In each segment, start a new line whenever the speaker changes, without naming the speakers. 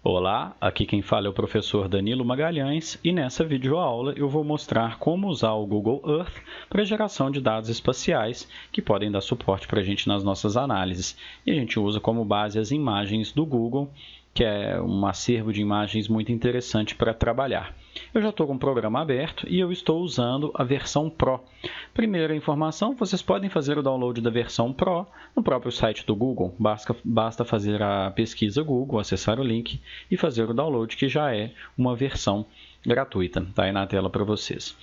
Olá, aqui quem fala é o professor Danilo Magalhães e nessa videoaula eu vou mostrar como usar o Google Earth para geração de dados espaciais que podem dar suporte para a gente nas nossas análises. E a gente usa como base as imagens do Google, que é um acervo de imagens muito interessante para trabalhar. Eu já estou com o programa aberto e eu estou usando a versão Pro. Primeira informação, vocês podem fazer o download da versão Pro no próprio site do Google. Basta fazer a pesquisa Google, acessar o link e fazer o download, que já é uma versão gratuita. Está aí na tela para vocês.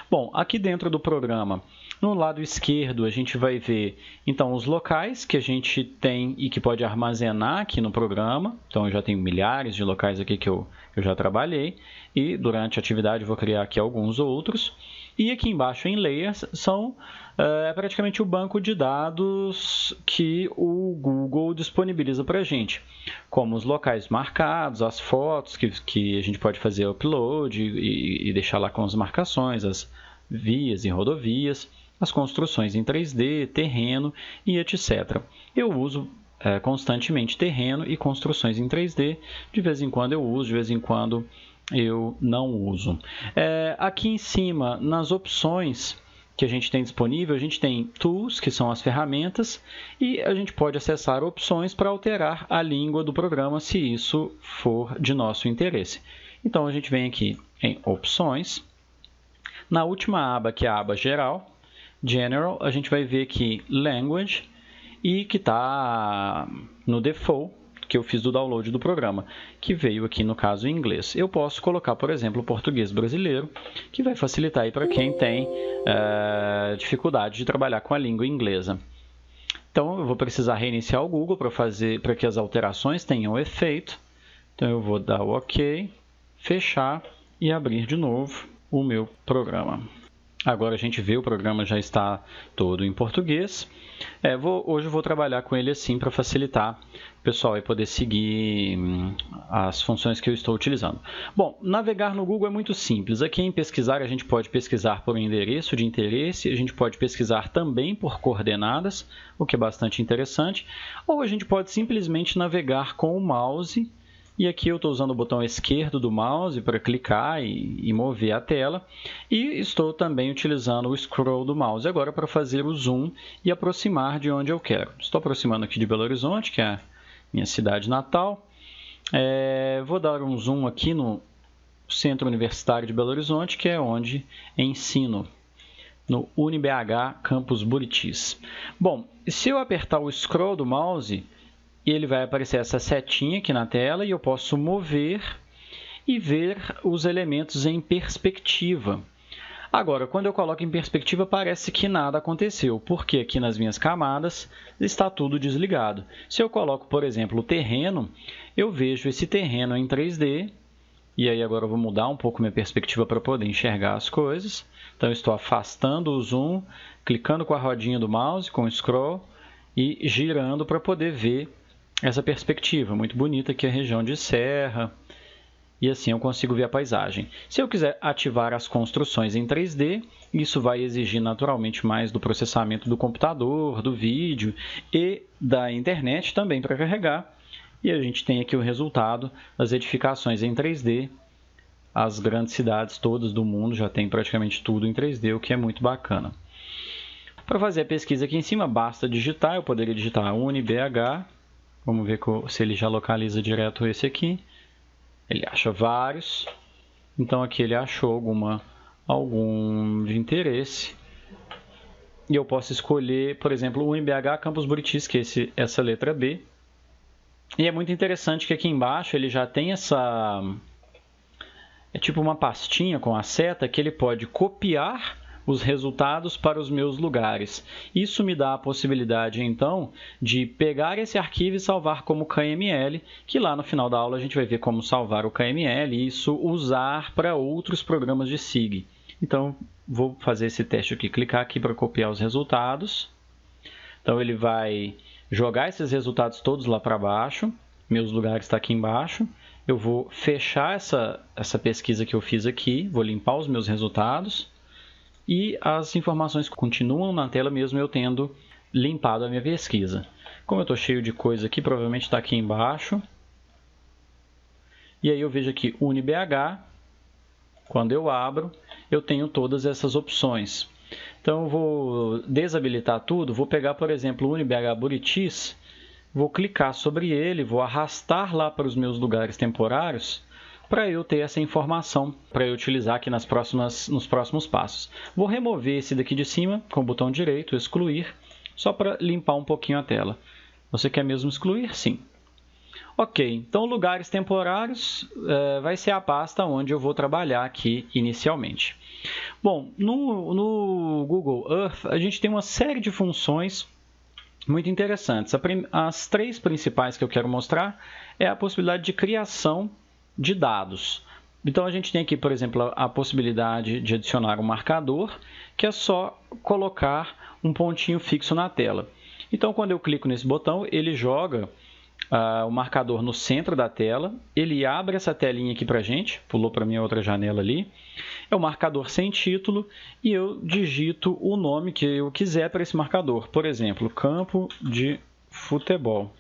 Bom, aqui dentro do programa, no lado esquerdo, a gente vai ver então os locais que a gente tem e que pode armazenar aqui no programa. Então, eu já tenho milhares de locais aqui que eu já trabalhei e durante a atividade vou criar aqui alguns outros. E aqui embaixo em Layers são praticamente o banco de dados que o Google disponibiliza para a gente, como os locais marcados, as fotos que a gente pode fazer upload e deixar lá com as marcações, as vias e rodovias, as construções em 3D, terreno e etc. Eu uso constantemente terreno e construções em 3D, de vez em quando eu uso, de vez em quando eu não uso. Aqui em cima, nas opções que a gente tem disponível, a gente tem Tools, que são as ferramentas, e a gente pode acessar opções para alterar a língua do programa, se isso for de nosso interesse. Então, a gente vem aqui em Opções. Na última aba, que é a aba Geral, General, a gente vai ver aqui Language, e que está no default, que eu fiz do download do programa, que veio aqui no caso em inglês. Eu posso colocar, por exemplo, o português brasileiro, que vai facilitar aí para quem tem dificuldade de trabalhar com a língua inglesa. Então, eu vou precisar reiniciar o Google para que as alterações tenham efeito. Então, eu vou dar o OK, fechar e abrir de novo o meu programa. Agora a gente vê, o programa já está todo em português. Hoje eu vou trabalhar com ele assim para facilitar o pessoal aí poder seguir as funções que eu estou utilizando. Bom, navegar no Google é muito simples. Aqui em pesquisar, a gente pode pesquisar por endereço de interesse, a gente pode pesquisar também por coordenadas, o que é bastante interessante, ou a gente pode simplesmente navegar com o mouse. E aqui eu estou usando o botão esquerdo do mouse para clicar e mover a tela. E estou também utilizando o scroll do mouse agora para fazer o zoom e aproximar de onde eu quero. Estou aproximando aqui de Belo Horizonte, que é a minha cidade natal. Vou dar um zoom aqui no Centro Universitário de Belo Horizonte, que é onde ensino, no UniBH Campus Buritis. Bom, se eu apertar o scroll do mouse, ele vai aparecer essa setinha aqui na tela e eu posso mover e ver os elementos em perspectiva. Agora, quando eu coloco em perspectiva, parece que nada aconteceu, porque aqui nas minhas camadas está tudo desligado. Se eu coloco, por exemplo, o terreno, eu vejo esse terreno em 3D, e aí agora eu vou mudar um pouco minha perspectiva para poder enxergar as coisas. Então, eu estou afastando o zoom, clicando com a rodinha do mouse, com o scroll, e girando para poder ver essa perspectiva muito bonita aqui, a região de serra, e assim eu consigo ver a paisagem. Se eu quiser ativar as construções em 3D, isso vai exigir naturalmente mais do processamento do computador, do vídeo e da internet também para carregar. E a gente tem aqui o resultado das edificações em 3D. As grandes cidades todas do mundo já têm praticamente tudo em 3D, o que é muito bacana. Para fazer a pesquisa aqui em cima, basta digitar. Eu poderia digitar UniBH. Vamos ver se ele já localiza direto esse aqui. Ele acha vários. Então, aqui ele achou algum de interesse. E eu posso escolher, por exemplo, o UniBH Campus Buritis, que é essa letra B. E é muito interessante que aqui embaixo ele já tem essa... É tipo uma pastinha com a seta que ele pode copiar os resultados para os meus lugares. Isso me dá a possibilidade, então, de pegar esse arquivo e salvar como KML, que lá no final da aula a gente vai ver como salvar o KML e isso usar para outros programas de SIG. Então, vou fazer esse teste aqui, clicar aqui para copiar os resultados. Então, ele vai jogar esses resultados todos lá para baixo. Meus lugares estão aqui embaixo. Eu vou fechar essa pesquisa que eu fiz aqui, vou limpar os meus resultados. E as informações continuam na tela mesmo eu tendo limpado a minha pesquisa. Como eu estou cheio de coisa aqui, provavelmente está aqui embaixo. E aí eu vejo aqui UniBH. Quando eu abro, eu tenho todas essas opções. Então, eu vou desabilitar tudo. Vou pegar, por exemplo, o UniBH Buritis. Vou clicar sobre ele, vou arrastar lá para os meus lugares temporários para eu ter essa informação, para eu utilizar aqui nos próximos passos. Vou remover esse daqui de cima com o botão direito, excluir, só para limpar um pouquinho a tela. Você quer mesmo excluir? Sim. Ok, então lugares temporários vai ser a pasta onde eu vou trabalhar aqui inicialmente. Bom, no Google Earth a gente tem uma série de funções muito interessantes. As três principais que eu quero mostrar é a possibilidade de criação de dados. Então a gente tem aqui, por exemplo, a possibilidade de adicionar um marcador, que é só colocar um pontinho fixo na tela. Então quando eu clico nesse botão, ele joga o marcador no centro da tela, ele abre essa telinha aqui para a gente, pulou para a minha outra janela ali, é o marcador sem título e eu digito o nome que eu quiser para esse marcador, por exemplo, campo de futebol.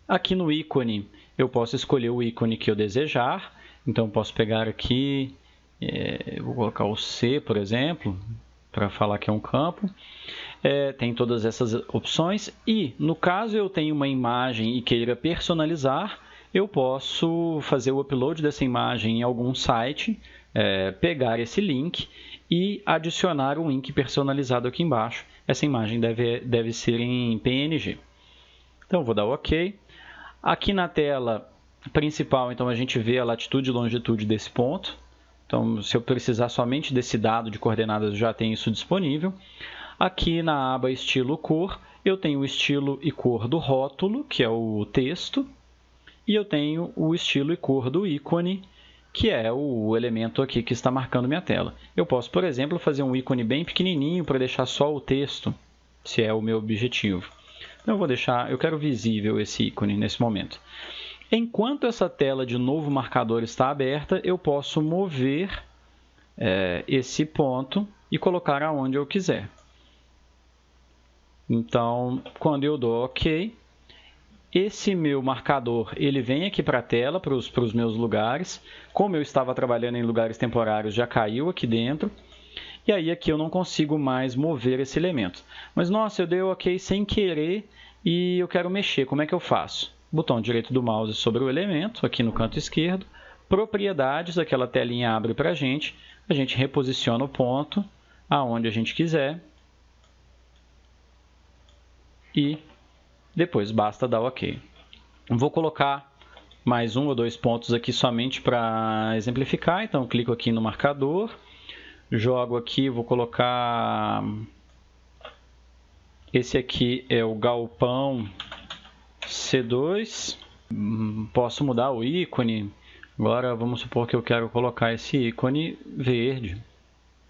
Aqui no ícone eu posso escolher o ícone que eu desejar, então posso pegar aqui, vou colocar o C, por exemplo, para falar que é um campo. Tem todas essas opções e, no caso eu tenho uma imagem e queira personalizar, eu posso fazer o upload dessa imagem em algum site, pegar esse link e adicionar um link personalizado aqui embaixo. Essa imagem deve ser em PNG. Então, vou dar OK. Aqui na tela principal, então, a gente vê a latitude e longitude desse ponto. Então, se eu precisar somente desse dado de coordenadas, eu já tenho isso disponível. Aqui na aba Estilo Cor, eu tenho o estilo e cor do rótulo, que é o texto, e eu tenho o estilo e cor do ícone, que é o elemento aqui que está marcando minha tela. Eu posso, por exemplo, fazer um ícone bem pequenininho para deixar só o texto, se é o meu objetivo. Então, eu quero visível esse ícone nesse momento. Enquanto essa tela de novo marcador está aberta, eu posso mover esse ponto e colocar aonde eu quiser. Então, quando eu dou OK, esse meu marcador ele vem aqui para a tela, para os meus lugares. Como eu estava trabalhando em lugares temporários, já caiu aqui dentro. E aí aqui eu não consigo mais mover esse elemento. Mas, nossa, eu dei OK sem querer e eu quero mexer. Como é que eu faço? Botão direito do mouse sobre o elemento, aqui no canto esquerdo. Propriedades, aquela telinha abre para a gente reposiciona o ponto aonde a gente quiser. E depois basta dar OK. Vou colocar mais um ou dois pontos aqui somente para exemplificar. Então, eu clico aqui no marcador, jogo aqui, vou colocar... Esse aqui é o galpão C2. Posso mudar o ícone. Agora, vamos supor que eu quero colocar esse ícone verde.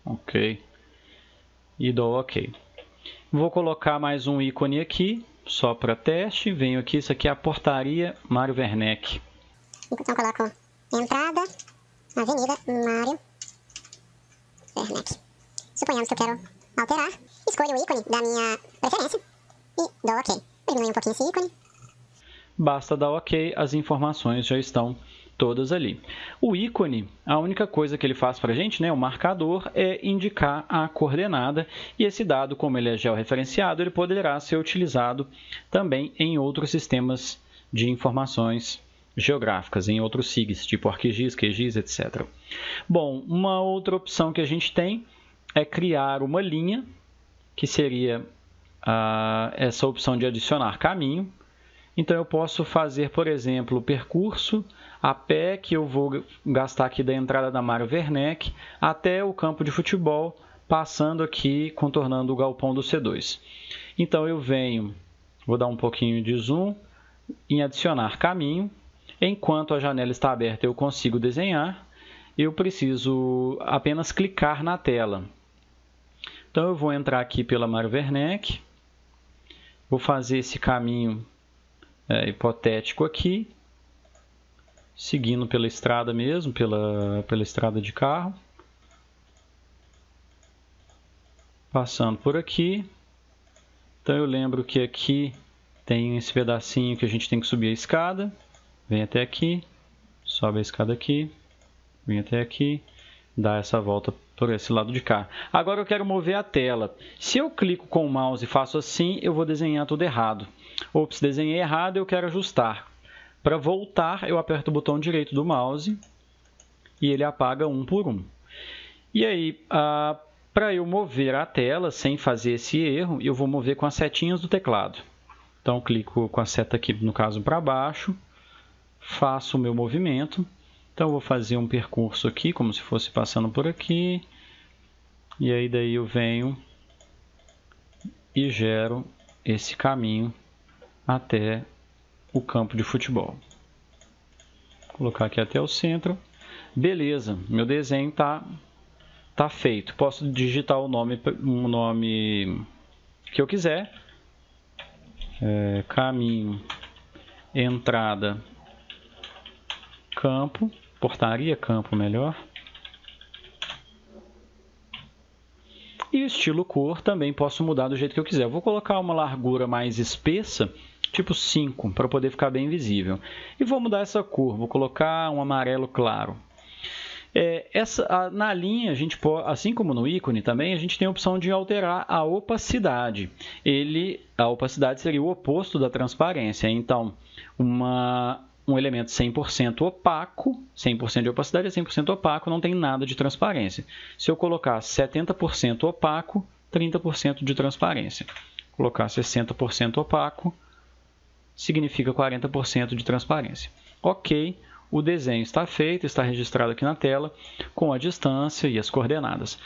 OK. E dou OK. Vou colocar mais um ícone aqui, só para teste. Venho aqui, isso aqui é a portaria Mário Werneck.
Então, coloco entrada, Avenida Mário Werneck. Suponhamos que eu quero alterar. Escolho o ícone da minha preferência e dou OK. Diminuo um pouquinho esse ícone.
Basta dar OK, as informações já estão todas ali. O ícone, a única coisa que ele faz para a gente, o marcador, é indicar a coordenada e esse dado, como ele é georreferenciado, ele poderá ser utilizado também em outros sistemas de informações geográficas, em outros SIGs, tipo ArcGIS, QGIS, etc. Bom, uma outra opção que a gente tem é criar uma linha, que seria essa opção de adicionar caminho. Então, eu posso fazer, por exemplo, o percurso a pé que eu vou gastar aqui da entrada da Mário Werneck até o campo de futebol, passando aqui, contornando o galpão do C2. Então, eu venho, vou dar um pouquinho de zoom, em adicionar caminho. Enquanto a janela está aberta, eu consigo desenhar. Eu preciso apenas clicar na tela. Então, eu vou entrar aqui pela Mário Werneck, vou fazer esse caminho hipotético aqui, seguindo pela estrada mesmo, pela estrada de carro, passando por aqui. Então eu lembro que aqui tem esse pedacinho que a gente tem que subir a escada, vem até aqui, Sobe a escada aqui, vem até aqui, dá essa volta por esse lado de cá. Agora eu quero mover a tela. Se eu clico com o mouse e faço assim, eu vou desenhar tudo errado. Ops, desenhei errado, eu quero ajustar. Para voltar, eu aperto o botão direito do mouse e ele apaga um por um. E aí, para eu mover a tela sem fazer esse erro, eu vou mover com as setinhas do teclado. Então, clico com a seta aqui, no caso, para baixo, faço o meu movimento. Então, eu vou fazer um percurso aqui, como se fosse passando por aqui. E aí, daí eu venho e gero esse caminho até o campo de futebol. Vou colocar aqui até o centro. Beleza, meu desenho tá feito. Posso digitar um nome que eu quiser. Caminho, entrada, campo, portaria, campo melhor. E o estilo cor também posso mudar do jeito que eu quiser. Eu vou colocar uma largura mais espessa, tipo 5, para poder ficar bem visível. E vou mudar essa cor, vou colocar um amarelo claro. Na linha, a gente pode, assim como no ícone também, a gente tem a opção de alterar a opacidade. A opacidade seria o oposto da transparência. Então, um elemento 100% opaco, 100% de opacidade é 100% opaco, não tem nada de transparência. Se eu colocar 70% opaco, 30% de transparência. Colocar 60% opaco, significa 40% de transparência. Ok. O desenho está feito, está registrado aqui na tela, com a distância e as coordenadas.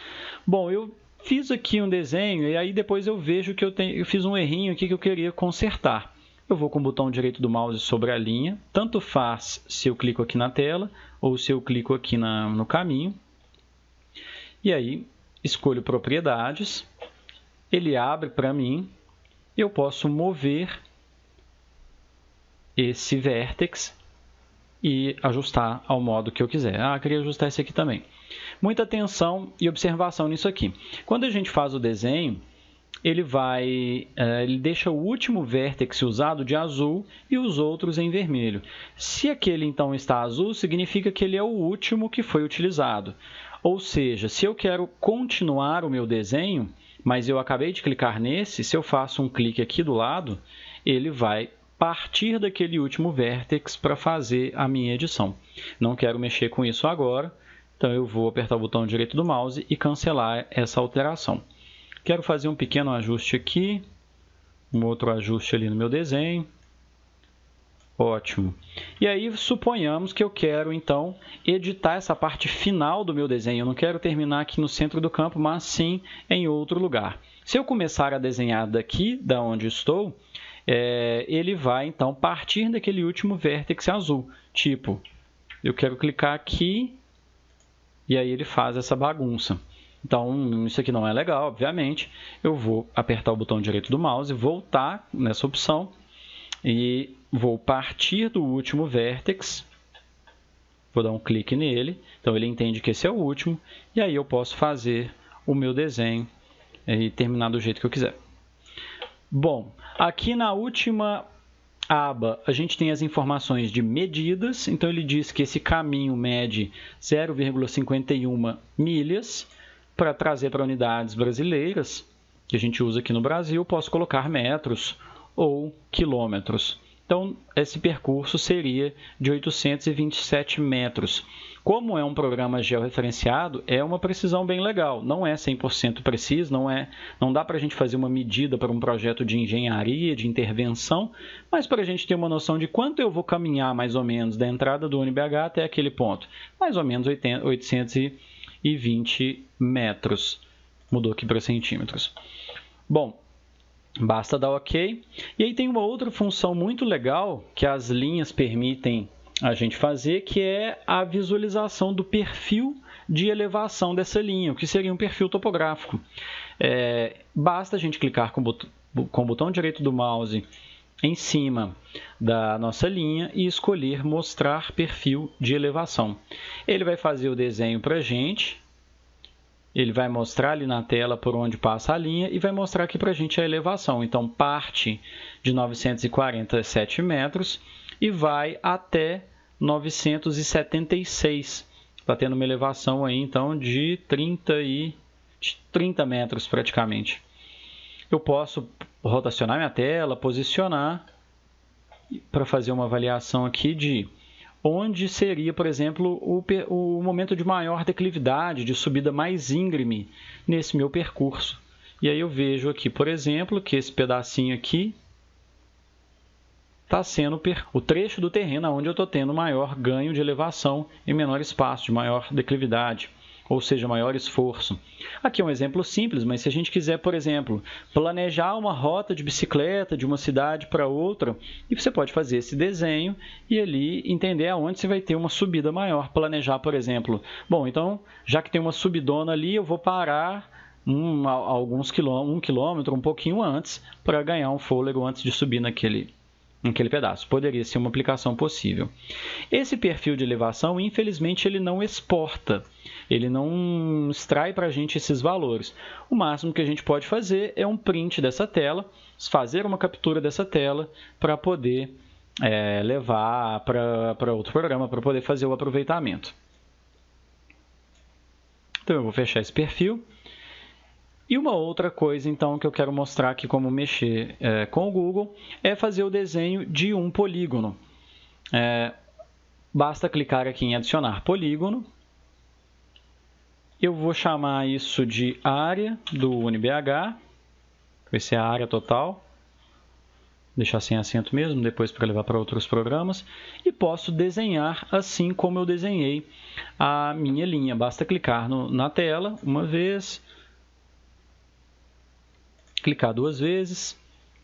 Bom, eu fiz aqui um desenho e aí depois eu vejo que eu fiz um errinho aqui que eu queria consertar. Eu vou com o botão direito do mouse sobre a linha, tanto faz se eu clico aqui na tela ou se eu clico aqui no caminho. E aí, escolho propriedades, ele abre para mim, eu posso mover esse vértex e ajustar ao modo que eu quiser. Queria ajustar esse aqui também. Muita atenção e observação nisso aqui. Quando a gente faz o desenho, ele deixa o último vértex usado de azul e os outros em vermelho. Se aquele então está azul, significa que ele é o último que foi utilizado. Ou seja, se eu quero continuar o meu desenho, mas eu acabei de clicar nesse, se eu faço um clique aqui do lado, ele vai partir daquele último vértex para fazer a minha edição. Não quero mexer com isso agora, então eu vou apertar o botão direito do mouse e cancelar essa alteração. Quero fazer um pequeno ajuste aqui, um outro ajuste ali no meu desenho. Ótimo. E aí, suponhamos que eu quero, então, editar essa parte final do meu desenho. Eu não quero terminar aqui no centro do campo, mas sim em outro lugar. Se eu começar a desenhar daqui, da onde estou, ele vai, então, partir daquele último vértex azul. Tipo, eu quero clicar aqui e aí ele faz essa bagunça. Então, isso aqui não é legal, obviamente. Eu vou apertar o botão direito do mouse, voltar nessa opção e vou partir do último vértex. Vou dar um clique nele. Então, ele entende que esse é o último. E aí eu posso fazer o meu desenho e terminar do jeito que eu quiser. Bom, aqui na última aba, a gente tem as informações de medidas. Então, ele diz que esse caminho mede 0,51 milhas. Para trazer para unidades brasileiras, que a gente usa aqui no Brasil, posso colocar metros ou quilômetros. Então, esse percurso seria de 827 metros. Como é um programa georreferenciado, é uma precisão bem legal. Não é 100% preciso, não dá para a gente fazer uma medida para um projeto de engenharia, de intervenção, mas para a gente ter uma noção de quanto eu vou caminhar mais ou menos da entrada do UniBH até aquele ponto. Mais ou menos 820 metros. Mudou aqui para centímetros. Bom, basta dar OK. E aí tem uma outra função muito legal que as linhas permitem a gente fazer, que é a visualização do perfil de elevação dessa linha, o que seria um perfil topográfico. Basta a gente clicar com o botão direito do mouse em cima da nossa linha e escolher mostrar perfil de elevação. Ele vai fazer o desenho para a gente, ele vai mostrar ali na tela por onde passa a linha e vai mostrar aqui para a gente a elevação. Então, parte de 947 metros e vai até 976. Está tendo uma elevação aí, então, de 30 metros praticamente. Eu posso rotacionar minha tela, posicionar para fazer uma avaliação aqui de onde seria, por exemplo, o momento de maior declividade, de subida mais íngreme nesse meu percurso. E aí eu vejo aqui, por exemplo, que esse pedacinho aqui está sendo o trecho do terreno onde eu estou tendo maior ganho de elevação em menor espaço, de maior declividade, ou seja, maior esforço. Aqui é um exemplo simples, mas se a gente quiser, por exemplo, planejar uma rota de bicicleta de uma cidade para outra, e você pode fazer esse desenho e ali entender aonde você vai ter uma subida maior. Planejar, por exemplo, bom, então, já que tem uma subidona ali, eu vou parar alguns quilômetros, 1 quilômetro, um pouquinho antes, para ganhar um fôlego antes de subir naquele pedaço. Poderia ser uma aplicação possível. Esse perfil de elevação, infelizmente, ele não exporta. Ele não extrai para a gente esses valores. O máximo que a gente pode fazer é um print dessa tela, fazer uma captura dessa tela para poder levar para outro programa, para poder fazer o aproveitamento. Então, eu vou fechar esse perfil. E uma outra coisa, então, que eu quero mostrar aqui como mexer com o Google é fazer o desenho de um polígono. Basta clicar aqui em adicionar polígono. Eu vou chamar isso de área do UniBH. Vai ser a área total. Deixar sem acento mesmo, depois para levar para outros programas. E posso desenhar assim como eu desenhei a minha linha. Basta clicar na tela uma vez, clicar 2 vezes,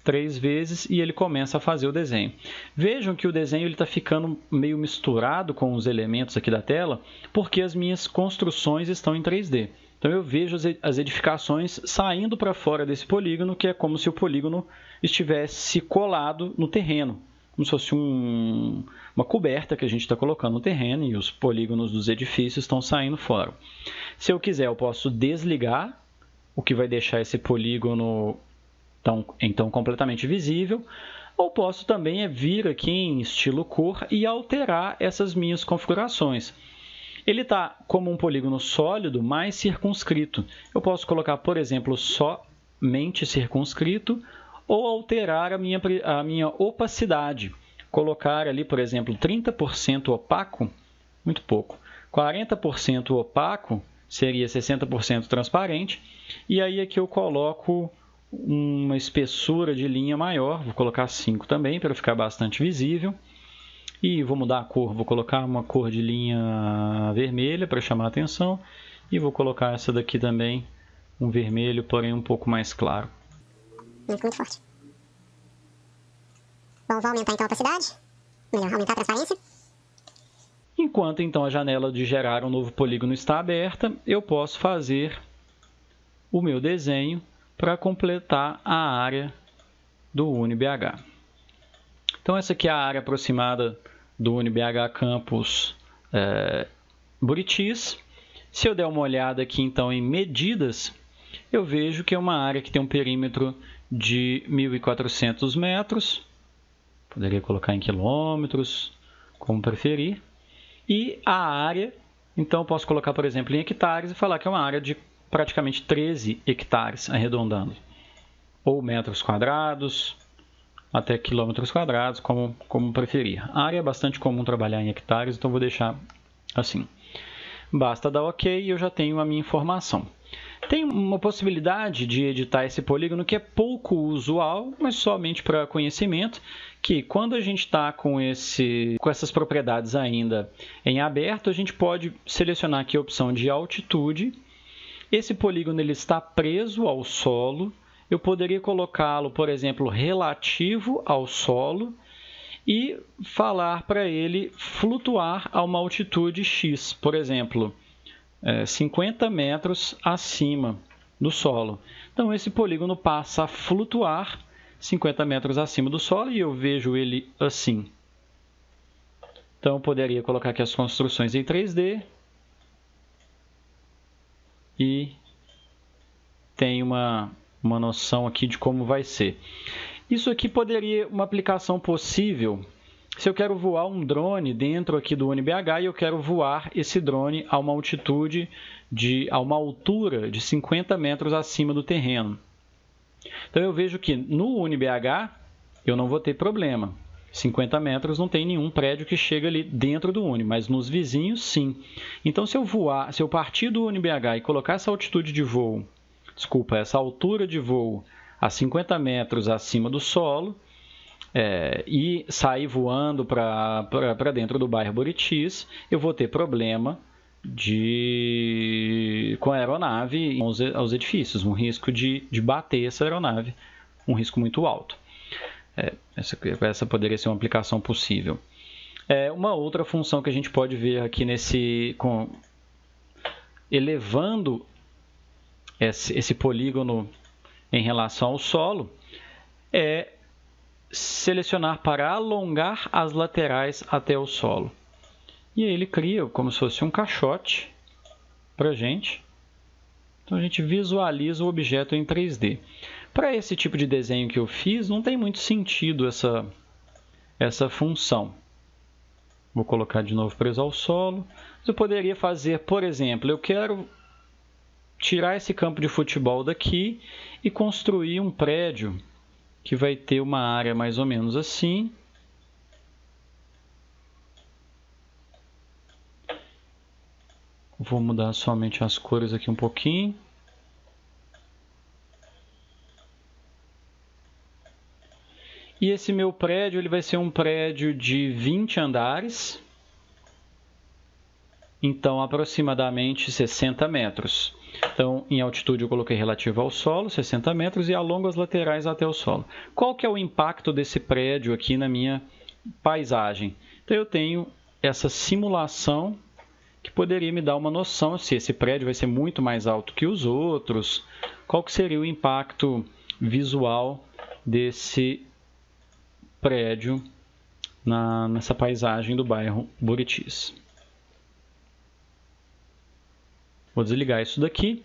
3 vezes e ele começa a fazer o desenho. Vejam que o desenho está ficando meio misturado com os elementos aqui da tela, porque as minhas construções estão em 3D. Então eu vejo as edificações saindo para fora desse polígono, que é como se o polígono estivesse colado no terreno, como se fosse uma coberta que a gente está colocando no terreno e os polígonos dos edifícios estão saindo fora. Se eu quiser, eu posso desligar, o que vai deixar esse polígono então completamente visível, ou posso também vir aqui em estilo cor e alterar essas minhas configurações. Ele está como um polígono sólido, mais circunscrito. Eu posso colocar, por exemplo, somente circunscrito, ou alterar a minha opacidade. Colocar ali, por exemplo, 30% opaco, muito pouco, 40% opaco, seria 60% transparente, e aí aqui eu coloco uma espessura de linha maior, vou colocar 5 também, para ficar bastante visível, e vou mudar a cor, vou colocar uma cor de linha vermelha para chamar a atenção, e vou colocar essa daqui também, um vermelho, porém um pouco mais claro.
Muito forte. Bom, vou aumentar então a opacidade, melhor, aumentar a transparência.
Enquanto então a janela de gerar um novo polígono está aberta, eu posso fazer o meu desenho para completar a área do UniBH. Então essa aqui é a área aproximada do UniBH Campus Buritis. Se eu der uma olhada aqui então em medidas, eu vejo que é uma área que tem um perímetro de 1.400 metros. Poderia colocar em quilômetros, como preferir. E a área, então eu posso colocar, por exemplo, em hectares e falar que é uma área de praticamente 13 hectares, arredondando. Ou metros quadrados, até quilômetros quadrados, como preferir. A área é bastante comum trabalhar em hectares, então vou deixar assim. Basta dar OK e eu já tenho a minha informação. Tem uma possibilidade de editar esse polígono que é pouco usual, mas somente para conhecimento, que quando a gente está com essas propriedades ainda em aberto, a gente pode selecionar aqui a opção de altitude. Esse polígono ele está preso ao solo. Eu poderia colocá-lo, por exemplo, relativo ao solo e falar para ele flutuar a uma altitude X, por exemplo, 50 metros acima do solo. Então, esse polígono passa a flutuar 50 metros acima do solo e eu vejo ele assim. Então, eu poderia colocar aqui as construções em 3D e tem uma noção aqui de como vai ser. Isso aqui poderia, uma aplicação possível Se eu quero voar um drone dentro aqui do UniBH e eu quero voar esse drone a uma altitude a uma altura de 50 metros acima do terreno. Então eu vejo que no UniBH eu não vou ter problema. 50 metros não tem nenhum prédio que chega ali dentro do Uni, mas nos vizinhos sim. Então se eu partir do UniBH e colocar essa altitude de voo, essa altura de voo a 50 metros acima do solo, e sair voando para dentro do bairro Buritis, eu vou ter problema com a aeronave aos edifícios, um risco de bater essa aeronave, um risco muito alto. Essa poderia ser uma aplicação possível. Uma outra função que a gente pode ver aqui elevando esse polígono em relação ao solo é selecionar para alongar as laterais até o solo. E aí ele cria como se fosse um caixote para a gente. Então a gente visualiza o objeto em 3D. Para esse tipo de desenho que eu fiz, não tem muito sentido essa função. Vou colocar de novo preso ao solo. Eu poderia fazer, por exemplo, eu quero tirar esse campo de futebol daqui e construir um prédio que vai ter uma área mais ou menos assim. Vou mudar somente as cores aqui um pouquinho. E esse meu prédio ele vai ser um prédio de 20 andares. Então, aproximadamente 60 metros. Então, em altitude eu coloquei relativo ao solo, 60 metros, e alongo as laterais até o solo. Qual que é o impacto desse prédio aqui na minha paisagem? Então, eu tenho essa simulação que poderia me dar uma noção se esse prédio vai ser muito mais alto que os outros, qual que seria o impacto visual desse prédio nessa paisagem do bairro Buritis. Vou desligar isso daqui.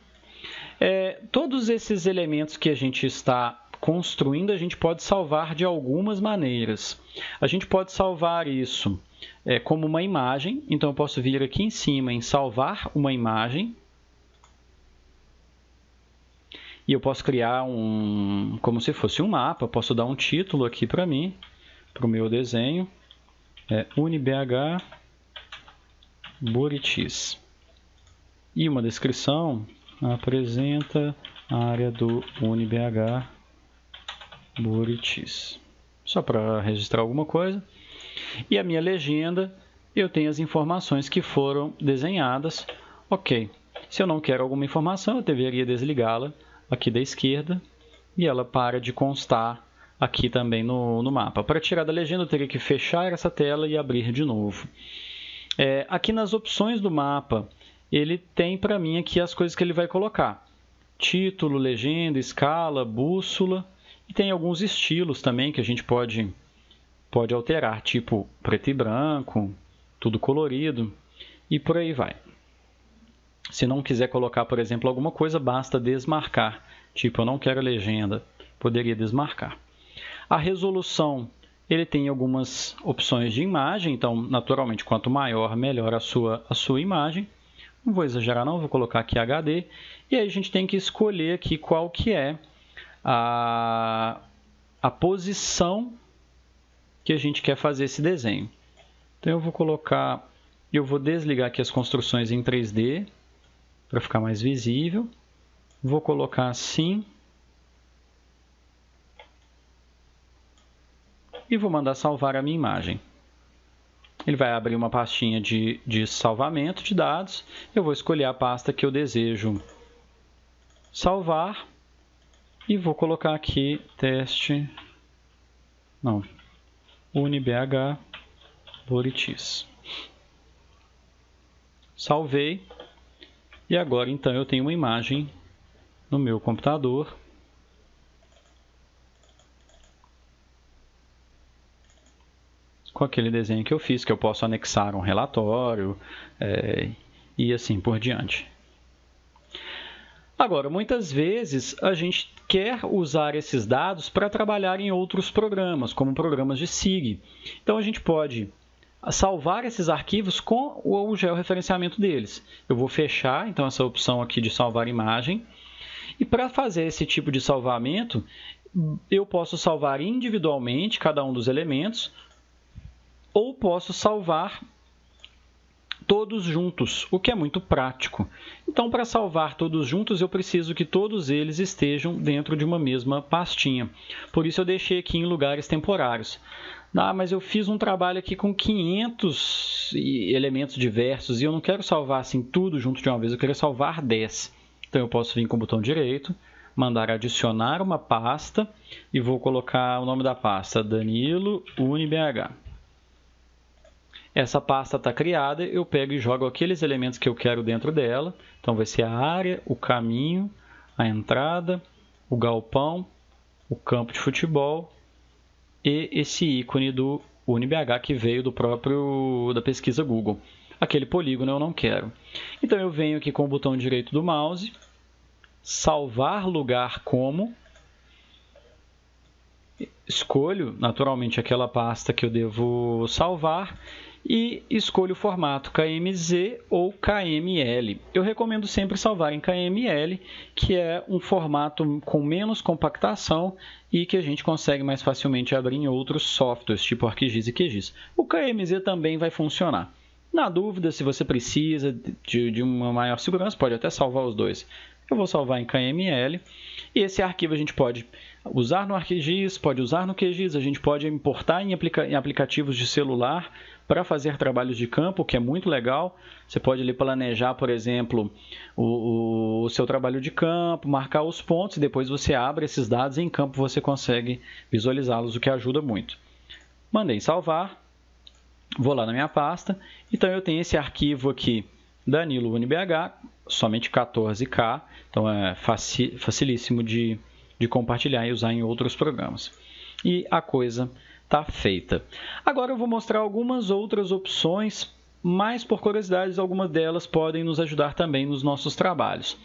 Todos esses elementos que a gente está construindo, a gente pode salvar de algumas maneiras. A gente pode salvar isso como uma imagem. Então, eu posso vir aqui em cima em salvar uma imagem. E eu posso criar como se fosse um mapa. Posso dar um título aqui para mim, para o meu desenho. UniBH Buritis. E uma descrição, apresenta a área do UniBH Buritis. Só para registrar alguma coisa. E a minha legenda, eu tenho as informações que foram desenhadas. Ok, se eu não quero alguma informação, eu deveria desligá-la aqui da esquerda. E ela para de constar aqui também no mapa. Para tirar da legenda, eu teria que fechar essa tela e abrir de novo. Aqui nas opções do mapa, ele tem para mim aqui as coisas que ele vai colocar. Título, legenda, escala, bússola. E tem alguns estilos também que a gente pode alterar, tipo preto e branco, tudo colorido e por aí vai. Se não quiser colocar, por exemplo, alguma coisa, basta desmarcar. Tipo, eu não quero legenda, poderia desmarcar. A resolução, ele tem algumas opções de imagem, então, naturalmente, quanto maior, melhor a sua imagem. Não vou exagerar não, vou colocar aqui HD. E aí a gente tem que escolher aqui qual que é a posição que a gente quer fazer esse desenho. Então eu vou desligar aqui as construções em 3D para ficar mais visível. Vou colocar assim. E vou mandar salvar a minha imagem. Ele vai abrir uma pastinha de salvamento de dados. Eu vou escolher a pasta que eu desejo salvar. E vou colocar aqui UniBH Buritis. Salvei. E agora, então, eu tenho uma imagem no meu computador. Com aquele desenho que eu fiz, que eu posso anexar um relatório e assim por diante. Agora, muitas vezes a gente quer usar esses dados para trabalhar em outros programas, como programas de SIG. Então, a gente pode salvar esses arquivos com o georreferenciamento deles. Eu vou fechar, então, essa opção aqui de salvar imagem. E para fazer esse tipo de salvamento, eu posso salvar individualmente cada um dos elementos ou posso salvar todos juntos, o que é muito prático. Então, para salvar todos juntos, eu preciso que todos eles estejam dentro de uma mesma pastinha. Por isso, eu deixei aqui em lugares temporários. Mas eu fiz um trabalho aqui com 500 elementos diversos e eu não quero salvar assim tudo junto de uma vez, eu quero salvar 10. Então, eu posso vir com o botão direito, mandar adicionar uma pasta e vou colocar o nome da pasta, Danilo UniBH. Essa pasta está criada, eu pego e jogo aqueles elementos que eu quero dentro dela. Então, vai ser a área, o caminho, a entrada, o galpão, o campo de futebol e esse ícone do UniBH que veio da pesquisa Google. Aquele polígono eu não quero. Então, eu venho aqui com o botão direito do mouse, salvar lugar como, escolho naturalmente aquela pasta que eu devo salvar e escolho o formato KMZ ou KML. Eu recomendo sempre salvar em KML, que é um formato com menos compactação e que a gente consegue mais facilmente abrir em outros softwares, tipo ArcGIS e QGIS. O KMZ também vai funcionar. Na dúvida, se você precisa de uma maior segurança, pode até salvar os dois. Eu vou salvar em KML e esse arquivo a gente pode usar no ArcGIS, pode usar no QGIS, a gente pode importar em aplicativos de celular para fazer trabalhos de campo, que é muito legal. Você pode ali planejar, por exemplo, o seu trabalho de campo, marcar os pontos e depois você abre esses dados e em campo você consegue visualizá-los, o que ajuda muito. Mandei salvar, vou lá na minha pasta, então eu tenho esse arquivo aqui, Danilo UniBH, somente 14K, então é facilíssimo de compartilhar e usar em outros programas. E a coisa está feita. Agora eu vou mostrar algumas outras opções, mas por curiosidade, algumas delas podem nos ajudar também nos nossos trabalhos.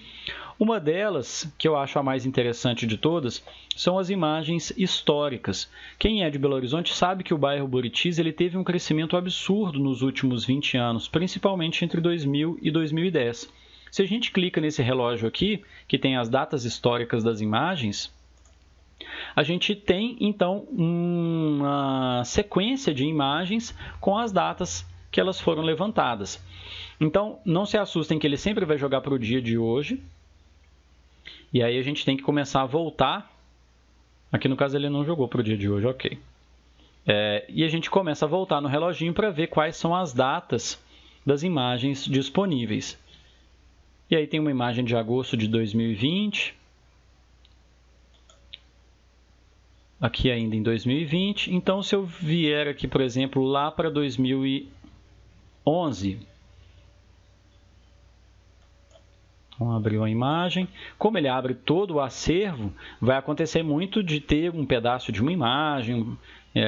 Uma delas, que eu acho a mais interessante de todas, são as imagens históricas. Quem é de Belo Horizonte sabe que o bairro Buritis ele teve um crescimento absurdo nos últimos 20 anos, principalmente entre 2000 e 2010. Se a gente clica nesse relógio aqui, que tem as datas históricas das imagens, a gente tem, então, uma sequência de imagens com as datas que elas foram levantadas. Então, não se assustem que ele sempre vai jogar para o dia de hoje. E aí a gente tem que começar a voltar. Aqui no caso ele não jogou para o dia de hoje, ok. E a gente começa a voltar no reloginho para ver quais são as datas das imagens disponíveis. E aí tem uma imagem de agosto de 2020. Aqui ainda em 2020. Então, se eu vier aqui, por exemplo, lá para 2011, vamos abrir uma imagem. Como ele abre todo o acervo, vai acontecer muito de ter um pedaço de uma imagem,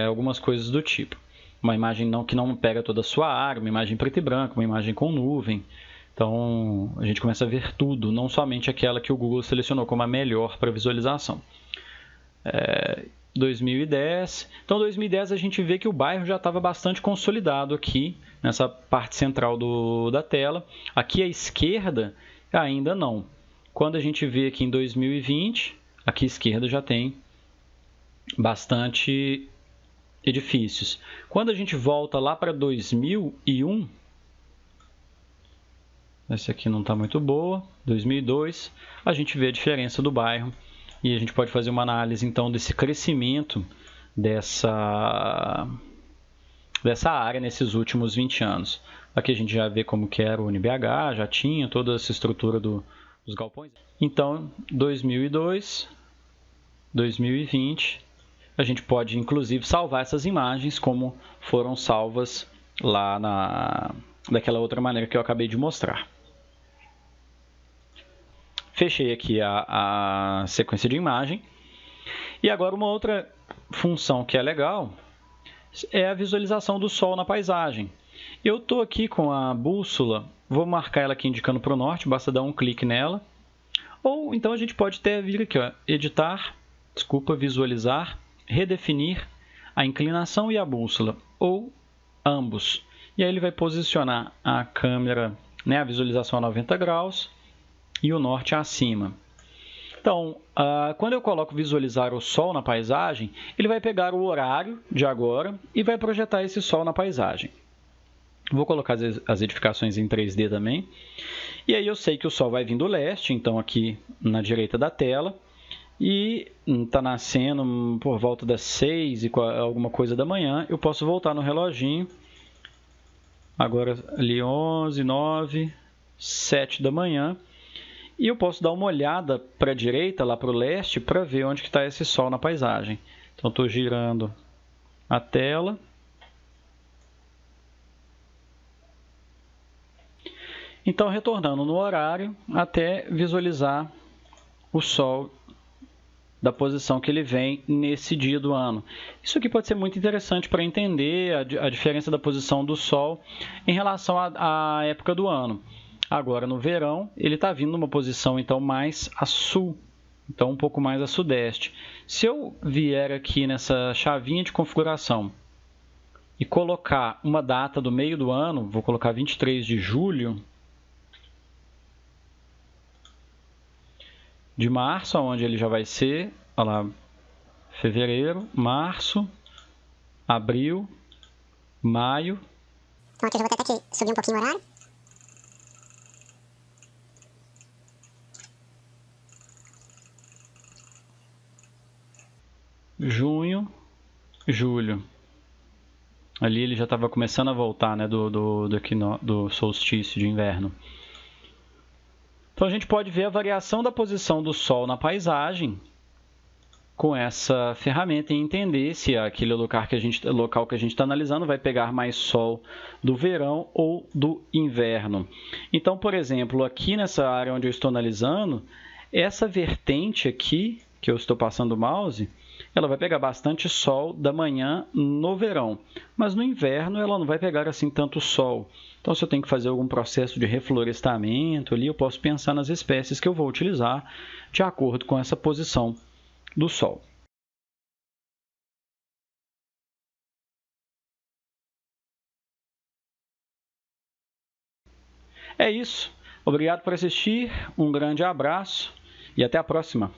algumas coisas do tipo. Uma imagem que não pega toda a sua área, uma imagem preto e branco, uma imagem com nuvem. Então, a gente começa a ver tudo, não somente aquela que o Google selecionou como a melhor para visualização. 2010. Então, 2010 a gente vê que o bairro já estava bastante consolidado aqui, nessa parte central da tela. Aqui à esquerda, ainda não. Quando a gente vê aqui em 2020, aqui à esquerda já tem bastante edifícios. Quando a gente volta lá para 2001, essa aqui não está muito boa, 2002, a gente vê a diferença do bairro. E a gente pode fazer uma análise, então, desse crescimento dessa área nesses últimos 20 anos. Aqui a gente já vê como que era o UniBH, já tinha toda essa estrutura dos galpões. Então, 2002, 2020, a gente pode, inclusive, salvar essas imagens como foram salvas lá daquela outra maneira que eu acabei de mostrar. Fechei aqui a sequência de imagem. E agora uma outra função que é legal é a visualização do sol na paisagem. Eu estou aqui com a bússola, vou marcar ela aqui indicando para o norte, basta dar um clique nela. Ou então a gente pode até vir aqui, ó, editar, visualizar, redefinir a inclinação e a bússola, ou ambos. E aí ele vai posicionar a câmera, né, a visualização a 90 graus e o norte acima. Então, quando eu coloco visualizar o sol na paisagem, ele vai pegar o horário de agora e vai projetar esse sol na paisagem. Vou colocar as edificações em 3D também. E aí eu sei que o sol vai vir do leste, então aqui na direita da tela. E está nascendo por volta das 6 e alguma coisa da manhã. Eu posso voltar no reloginho. Agora ali 11, 9, 7 da manhã. E eu posso dar uma olhada para a direita, lá para o leste, para ver onde está esse sol na paisagem. Então, estou girando a tela. Então, retornando no horário, até visualizar o sol da posição que ele vem nesse dia do ano. Isso aqui pode ser muito interessante para entender a diferença da posição do sol em relação à época do ano. Agora, no verão, ele está vindo numa posição então mais a sul, então um pouco mais a sudeste. Se eu vier aqui nessa chavinha de configuração e colocar uma data do meio do ano, vou colocar 23 de julho de março, onde ele já vai ser, olha lá, fevereiro, março, abril, maio.
Então aqui eu já vou até aqui subir um pouquinho o horário.
Junho, julho. Ali ele já estava começando a voltar, né, do solstício de inverno. Então a gente pode ver a variação da posição do Sol na paisagem com essa ferramenta e entender se aquele local que a gente está analisando vai pegar mais Sol do verão ou do inverno. Então, por exemplo, aqui nessa área onde eu estou analisando, essa vertente aqui, que eu estou passando o mouse, ela vai pegar bastante sol da manhã no verão, mas no inverno ela não vai pegar assim tanto sol. Então, se eu tenho que fazer algum processo de reflorestamento ali, eu posso pensar nas espécies que eu vou utilizar de acordo com essa posição do sol. É isso. Obrigado por assistir, um grande abraço e até a próxima.